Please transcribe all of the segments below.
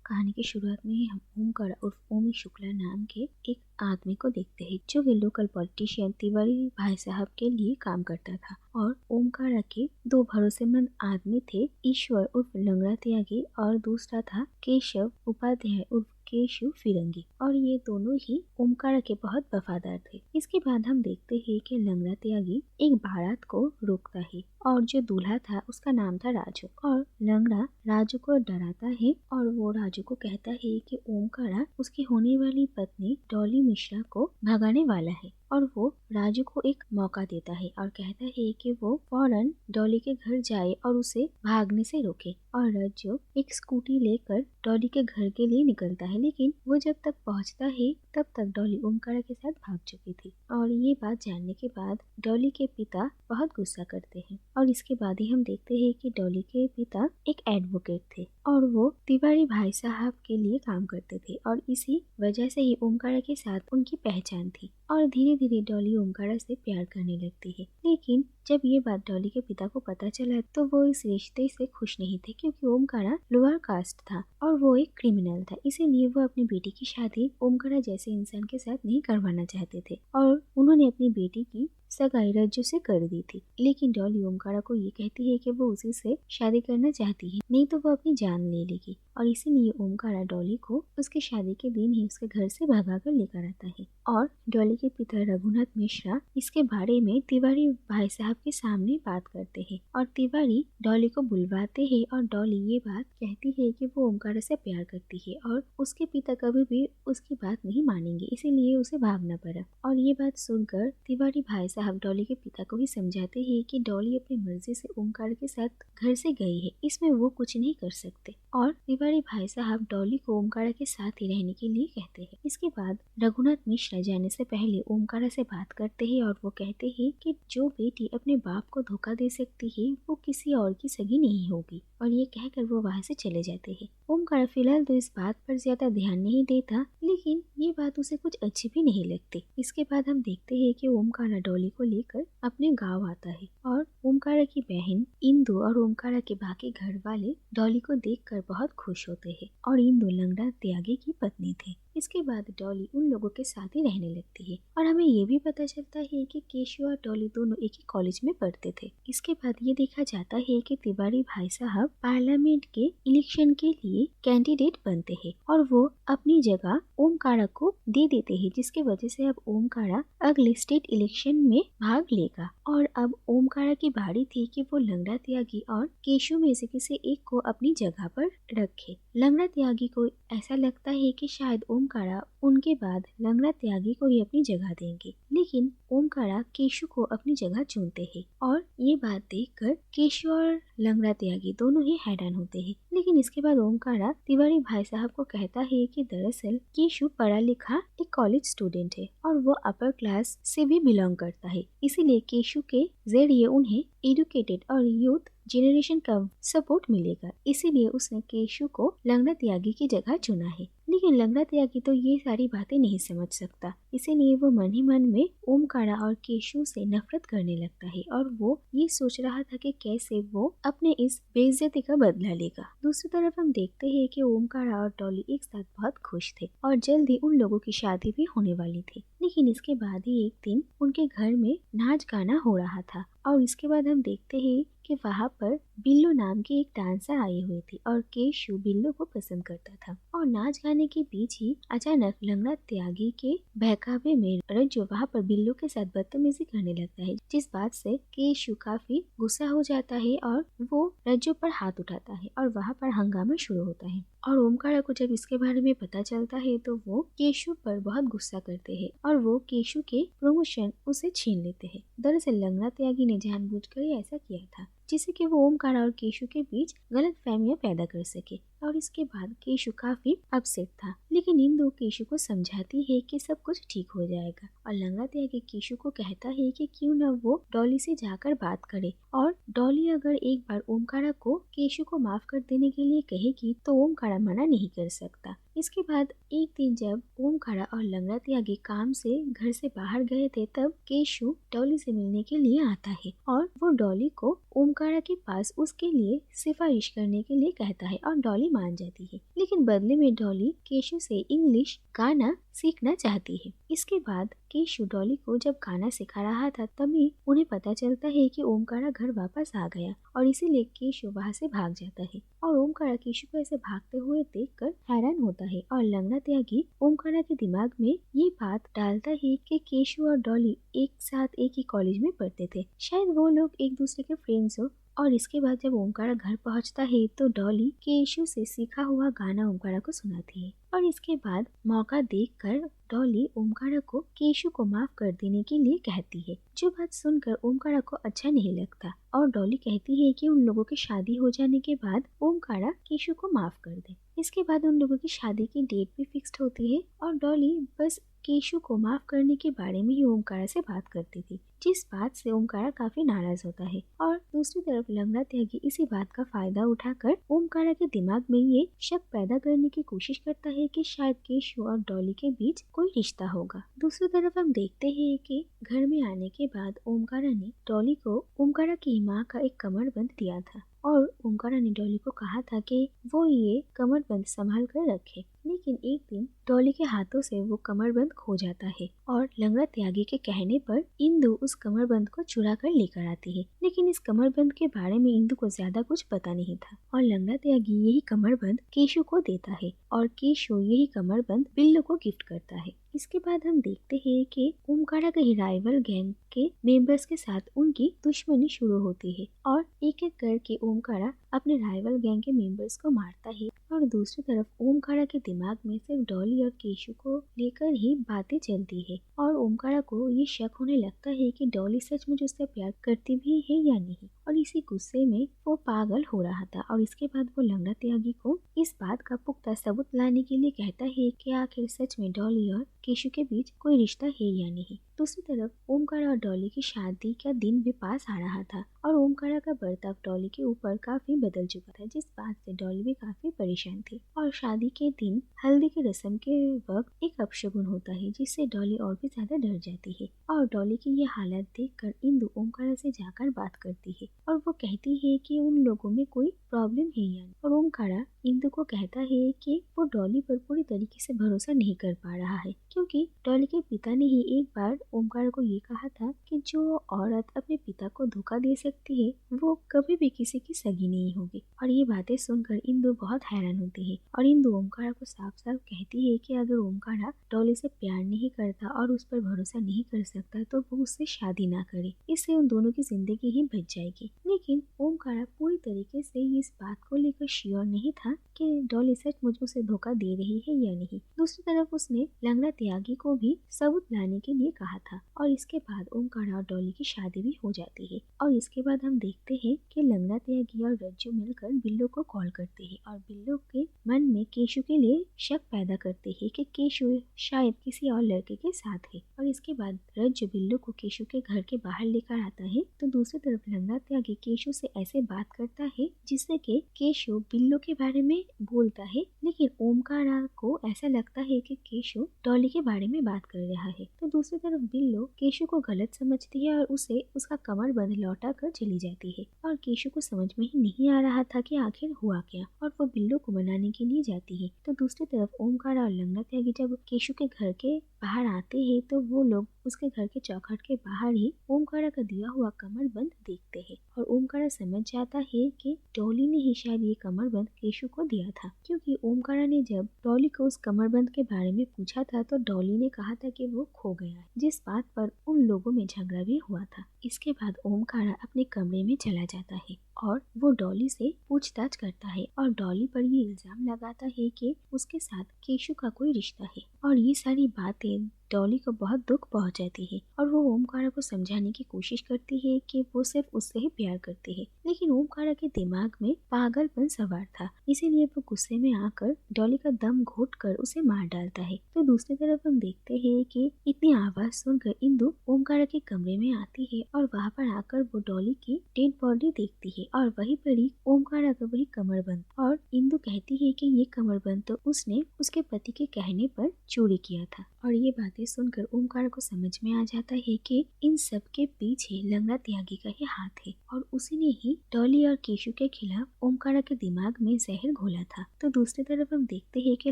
कहानी की शुरुआत में ही हम ओमकार उर्फ ओमी शुक्ला नाम के एक आदमी को देखते हैं जो कि लोकल पॉलिटिशियन तिवारी भाई साहब के लिए काम करता था। और ओमकारा के दो भरोसेमंद आदमी थे, ईश्वर उर्फ लंगड़ा त्यागी और दूसरा था केशव उपाध्याय उर्फ केशु फिरंगी। और ये दोनों ही ओमकारा के बहुत वफादार थे। इसके बाद हम देखते हैं कि लंगड़ा त्यागी एक बारात को रोकता है और जो दूल्हा था उसका नाम था राजू। और लंगड़ा राजू को डराता है और वो राजू को कहता है कि ओमकारा उसकी होने वाली पत्नी डॉली मिश्रा को भगाने वाला है। और वो राजू को एक मौका देता है और कहता है कि वो फौरन डॉली के घर जाए और उसे भागने से रोके। और राजू एक स्कूटी लेकर डॉली के घर के लिए निकलता है, लेकिन वो जब तक पहुंचता है तब तक डॉली ओमकारा के साथ भाग चुकी थी। और ये बात जानने के बाद डॉली के पिता बहुत गुस्सा करते हैं। और इसके बाद ही हम देखते हैं कि डॉली के पिता एक एडवोकेट थे और वो तिवारी भाई साहब के लिए काम करते थे और इसी वजह से ही ओमकारा के साथ उनकी पहचान थी। और धीरे धीरे डॉली ओमकारा से प्यार करने लगती है, लेकिन जब ये बात डॉली के पिता को पता चला तो वो इस रिश्ते से खुश नहीं थे, क्योंकि ओमकारा लोअर कास्ट था और वो एक क्रिमिनल था। इसीलिए वो अपनी बेटी की शादी ओमकारा जैसे इंसान के साथ नहीं करवाना चाहते थे और उन्होंने अपनी बेटी की सगाई रज्जू से कर दी थी। लेकिन डॉली ओमकारा को ये कहती है कि वो उसी से शादी करना चाहती है, नहीं तो वो अपनी जान ले लेगी। और इसीलिए ओमकारा डॉली को उसकी शादी के दिन ही उसके घर से भगाकर लेकर आता है। और डॉली के पिता रघुनाथ मिश्रा इसके बारे में तिवारी भाई साहब के सामने बात करते हैं और तिवारी डॉली को बुलवाते हैं और डॉली ये बात कहती है कि वो ओमकारा से प्यार करती है और उसके पिता कभी भी उसकी बात नहीं मानेंगे, इसीलिए उसे भागना पड़ा। और ये बात सुनकर तिवारी भाई साहब डॉली के पिता को ही समझाते हैं कि डॉली अपनी मर्जी से ओमकारा के साथ घर से गई है, इसमें वो कुछ नहीं कर सकते। और तिवारी भाई साहब डॉली को ओमकारा के साथ ही रहने के लिए कहते हैं। इसके बाद रघुनाथ मिश्रा जाने से पहले ओमकारा से बात करते हैं और वो कहते हैं कि जो बेटी अपने बाप को धोखा दे सकती है वो किसी और की सगी नहीं होगी। और ये कहकर वो वहाँ से चले जाते हैं। ओमकारा फिलहाल तो इस बात पर ज्यादा ध्यान नहीं देता, लेकिन ये बात उसे कुछ अच्छी भी नहीं लगती। इसके बाद हम देखते हैं कि ओमकारा डॉली को लेकर अपने गांव आता है और ओमकारा की बहन इंदु और ओमकारा के बाकी घर वाले डॉली को देखकर बहुत खुश होते हैं। और इंदु लंगड़ा त्यागी की पत्नी थी। इसके बाद डॉली उन लोगों के साथ ही रहने लगती है और हमें ये भी पता चलता है कि केशु और डॉली दोनों एक ही कॉलेज में पढ़ते थे। इसके बाद ये देखा जाता है कि तिवारी भाई साहब पार्लियामेंट के इलेक्शन के लिए कैंडिडेट बनते हैं और वो अपनी जगह ओमकारा को दे देते हैं, जिसके वजह से अब ओमकारा अगले स्टेट इलेक्शन में भाग लेगा। और अब ओमकारा की बारी थी कि वो लंगड़ा त्यागी और केशु में से किसी एक को अपनी जगह पर रखे। लंगड़ा त्यागी को ऐसा लगता है कि शायद ओमकारा उनके बाद लंगड़ा त्यागी को ही अपनी जगह देंगे, लेकिन ओमकारा केशु को अपनी जगह चुनते हैं। और ये बात देखकर केशु और लंगड़ा त्यागी दोनों ही हैरान होते हैं। लेकिन इसके बाद ओमकारा तिवारी भाई साहब को कहता है कि दरअसल केशु पढ़ा लिखा एक कॉलेज स्टूडेंट है और वो अपर क्लास से भी बिलोंग करता है, इसीलिए केशु के जरिए उन्हें एडुकेटेड और यूथ जेनरेशन का सपोर्ट मिलेगा। इसीलिए उसने केशु को लंगड़ा त्यागी की जगह चुना है। लेकिन लंगड़ा त्यागी तो ये सारी बातें नहीं समझ सकता, इसीलिए वो मन ही मन में ओमकारा और केशु से नफरत करने लगता है और वो ये सोच रहा था कि कैसे वो अपने इस बेइज्जती का बदला लेगा। दूसरी तरफ हम देखते हैं कि ओमकारा और डॉली एक साथ बहुत खुश थे और जल्द ही उन लोगों की शादी भी होने वाली थी। लेकिन इसके बाद ही एक दिन उनके घर में नाच गाना हो रहा था और इसके बाद हम देखते हैं कि वहाँ पर बिल्लू नाम की एक डांसर आई हुई थी और केशु बिल्लू को पसंद करता था। और नाच गाने के बीच ही अचानक लंगड़ा त्यागी के बहकावे में रज्जू वहाँ पर बिल्लू के साथ बदतमीजी करने लगता है, जिस बात से केशु काफी गुस्सा हो जाता है और वो रज्जू पर हाथ उठाता है और वहाँ पर हंगामा शुरू होता है। और ओमकारा को जब इसके बारे में पता चलता है तो वो केशु पर बहुत गुस्सा करते हैं और वो केशु के प्रमोशन उसे छीन लेते हैं। दरअसल लंगड़ा त्यागी ने जानबूझकर ऐसा किया था जिससे कि वो ओमकारा और केशु के बीच गलत फहमियां पैदा कर सके। और इसके बाद केशु काफी अपसेट था, लेकिन इंदु केशु को समझाती है कि सब कुछ ठीक हो जाएगा। और लंगड़ा त्यागी केशु को कहता है कि क्यों न वो डॉली से जाकर बात करे और डॉली अगर एक बार ओमकारा को केशु को माफ कर देने के लिए कहेगी तो ओमकारा मना नहीं कर सकता। इसके बाद एक दिन जब ओमकारा और लंगड़ा त्यागी काम से घर से बाहर गए थे, तब केशु डॉली से मिलने के लिए आता है और वो डॉली को ओमकारा के पास उसके लिए सिफारिश करने के लिए कहता है और डॉली मान जाती है। लेकिन बदले में डॉली केशु से इंग्लिश गाना सीखना चाहती है। इसके बाद केशु डॉली को जब गाना सिखा रहा था, तभी उन्हें पता चलता है कि ओमकारा घर वापस आ गया और इसीलिए केशु वहाँ से भाग जाता है और ओमकारा केशु को ऐसे भागते हुए देखकर हैरान होता है और लंगड़ा त्यागी ओमकारा के दिमाग में ये बात डालता है कि केशु और डॉली एक साथ एक ही कॉलेज में पढ़ते थे, शायद वो लोग एक दूसरे के फ्रेंड्स हो। और इसके बाद जब ओमकारा घर पहुंचता है तो डॉली केशु से सीखा हुआ गाना ओमकारा को सुनाती है और इसके बाद मौका देखकर डॉली ओमकारा को केशु को माफ कर देने के लिए कहती है, जो बात सुनकर ओमकारा को अच्छा नहीं लगता और डॉली कहती है कि उन लोगों की शादी हो जाने के बाद ओमकारा केशु को माफ कर दे। इसके बाद उन लोगों की शादी की डेट भी फिक्स्ड होती है और डॉली बस केशु को माफ करने के बारे में ही ओमकारा से बात करती थी, जिस बात से ओमकारा काफी नाराज होता है। और दूसरी तरफ लंगड़ा त्यागी इसी बात का फायदा उठाकर ओमकारा के दिमाग में ये शक पैदा करने की कोशिश करता है कि शायद केशु और डॉली के बीच कोई रिश्ता होगा। दूसरी तरफ हम देखते हैं कि घर में आने के बाद ओमकारा ने डॉली को ओमकारा की माँ का एक कमरबंद दिया था और ओमकारा ने डॉली को कहा था कि वो ये कमरबंद संभाल कर रखे। लेकिन एक दिन डॉली के हाथों से वो कमरबंद खो जाता है और लंगड़ा त्यागी के कहने पर इंदु उस कमरबंद को चुरा कर लेकर आती है। लेकिन इस कमरबंद के बारे में इंदु को ज्यादा कुछ पता नहीं था और लंगड़ा त्यागी यही कमरबंद केशु को देता है और केशु यही कमरबंद बिल्लू को गिफ्ट करता है। इसके बाद हम देखते हैं कि ओमकारा के राइवल गैंग के मेंबर्स के साथ उनकी दुश्मनी शुरू होती है और एक एक करके ओमकारा अपने राइवल गैंग के मेंबर्स को मारता है और दूसरी तरफ ओमकारा के दिमाग में सिर्फ डॉली और केशु को लेकर ही बातें चलती है और ओमकारा को ये शक होने लगता है कि डॉली सचमुच उससे प्यार करती भी है या नहीं और इसी गुस्से में वो पागल हो रहा था। और इसके बाद वो लंगड़ा त्यागी को इस बात का पुख्ता सबूत लाने के लिए कहता है कि आखिर सच में डॉली और केशु के बीच कोई रिश्ता है या नहीं। दूसरी तरफ ओमकारा और डॉली की शादी का दिन भी पास आ रहा था और ओमकारा का बर्ताव डॉली के ऊपर काफी बदल चुका था, जिस बात से डॉली भी काफी परेशान थी। और शादी के दिन हल्दी की रस्म के वक्त एक अपशगुन होता है, जिससे डॉली और भी ज्यादा डर जाती है और डॉली की ये हालत देखकर इंदु ओमकारा से जाकर बात करती है और वो कहती है कि उन लोगों में कोई प्रॉब्लम है या नहीं। और ओमकारा इंदु को कहता है कि वो डॉली पर पूरी तरीके से भरोसा नहीं कर पा रहा है, क्योंकि डॉली के पिता ने ही एक बार ओमकारा को ये कहा था कि जो औरत अपने पिता को धोखा दे सकती है वो कभी भी किसी की सगी नहीं होगी। और ये बातें सुनकर इंदु बहुत हैरान होती है और इंदु ओमकारा को साफ साफ कहती है कि अगर ओमकारा डॉली से प्यार नहीं करता और उस पर भरोसा नहीं कर सकता तो वो उससे शादी ना करे, इससे उन दोनों की जिंदगी ही बच जाएगी। लेकिन ओमकारा पूरी तरीके से इस बात को लेकर श्योर नहीं था कि डॉली सचमुच उसे धोखा दे रही है या नहीं। दूसरी तरफ उसने लंगड़ा त्यागी को भी सबूत लाने के लिए कहा था और इसके बाद ओमकारा और डॉली की शादी भी हो जाती है। और इसके बाद हम देखते हैं कि लंगड़ा त्यागी और रज्जू मिलकर बिल्लू को कॉल करते हैं और बिल्लू के मन में केशु के लिए शक पैदा करते हैं कि केशु शायद किसी और लड़के के साथ है। और इसके बाद रज्जू बिल्लू को केशु के घर के बाहर लेकर आता है तो दूसरी तरफ लंगड़ा त्यागी केशु से ऐसे बात करता है जिससे कि केशु बिल्लू के बारे में बोलता है, लेकिन ओमकारा को ऐसा लगता है कि केशु डॉली के बारे में बात कर रहा है। तो दूसरी तरफ बिल्लू केशु को गलत समझती है और उसे उसका कमरबंद लौटा कर चली जाती है और केशु को समझ में ही नहीं आ रहा था कि आखिर हुआ क्या और वो बिल्लू को मनाने के लिए जाती है। तो दूसरी तरफ ओमकारा और लंगड़ा त्यागी जब केशु के घर के बाहर आते हैं तो वो लोग उसके घर के चौखट के बाहर ही ओमकारा का दिया हुआ कमरबंद देखते हैं और ओमकारा समझ जाता है कि डॉली ने ही शायद ये कमरबंद केशु को दिया था, क्योंकि ओमकारा ने जब डॉली को उस कमरबंद के बारे में पूछा था तो डॉली ने कहा था कि वो खो गया है, जिस बात पर उन लोगों में झगड़ा भी हुआ था। इसके बाद ओमकारा अपने कमरे में चला जाता है और वो डॉली से पूछताछ करता है और डॉली पर ये इल्जाम लगाता है कि उसके साथ केशु का कोई रिश्ता है और ये सारी बातें डॉली को बहुत दुख पहुंचाती है और वो ओमकारा को समझाने की कोशिश करती है कि वो सिर्फ उससे ही प्यार करती है, लेकिन ओमकारा के दिमाग में पागलपन सवार था, इसीलिए वो गुस्से में आकर डॉली का दम घोट कर उसे मार डालता है। तो दूसरी तरफ हम देखते हैं कि इतनी आवाज सुनकर इंदु ओमकारा के कमरे में आती है और वहाँ पर आकर वो डॉली की डेड बॉडी देखती है और वहीं पर ही ओमकारा का वही कमरबंद, और इंदु कहती है कि ये कमरबंद तो उसने उसके पति के कहने पर चोरी किया था। और ये बातें सुनकर ओमकारा को समझ में आ जाता है कि इन सब के पीछे लंगड़ा त्यागी का ही हाथ है और उसी ने ही डॉली और केशु के खिलाफ ओमकारा के दिमाग में जहर घोला था। तो दूसरी तरफ हम देखते हैं कि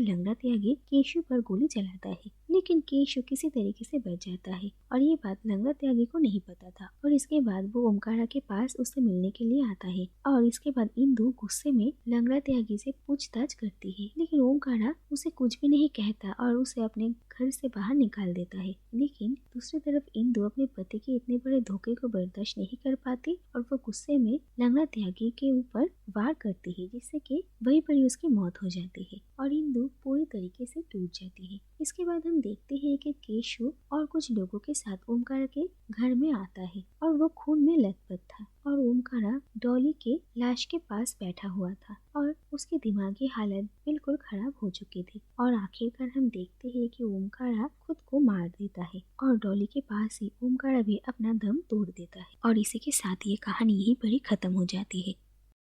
लंगड़ा त्यागी केशु पर गोली चलाता है, लेकिन केशु किसी तरीके से बच जाता है और ये बात लंगड़ा त्यागी को नहीं पता था। और इसके बाद वो ओमकारा के पास उससे मिलने के लिए आता है और इसके बाद इंदु गुस्से में लंगड़ा त्यागी से पूछताछ करती है, लेकिन ओमकारा उसे कुछ भी नहीं कहता और उसे अपने घर से बाहर निकाल देता है। लेकिन दूसरी तरफ इंदु अपने पति के इतने बड़े धोखे को बर्दाश्त नहीं कर पाती और वो गुस्से में लंगड़ा त्यागी के ऊपर वार करती है, जिससे कि वहीं पर ही उसकी मौत हो जाती है और इंदु पूरी तरीके से टूट जाती है। इसके बाद हम देखते हैं कि केशु और कुछ लोगों के साथ ओमकारा के घर में आता है और वो खून में लथपथ था और ओमकारा डॉली के लाश के पास बैठा हुआ था और उसकी दिमागी हालत बिल्कुल खराब हो चुकी थी। और आखिरकार हम देखते हैं कि ओमकारा खुद को मार देता है और डॉली के पास ही ओमकारा भी अपना दम तोड़ देता है और इसी के साथ ये कहानी यहीं पर ही खत्म हो जाती है।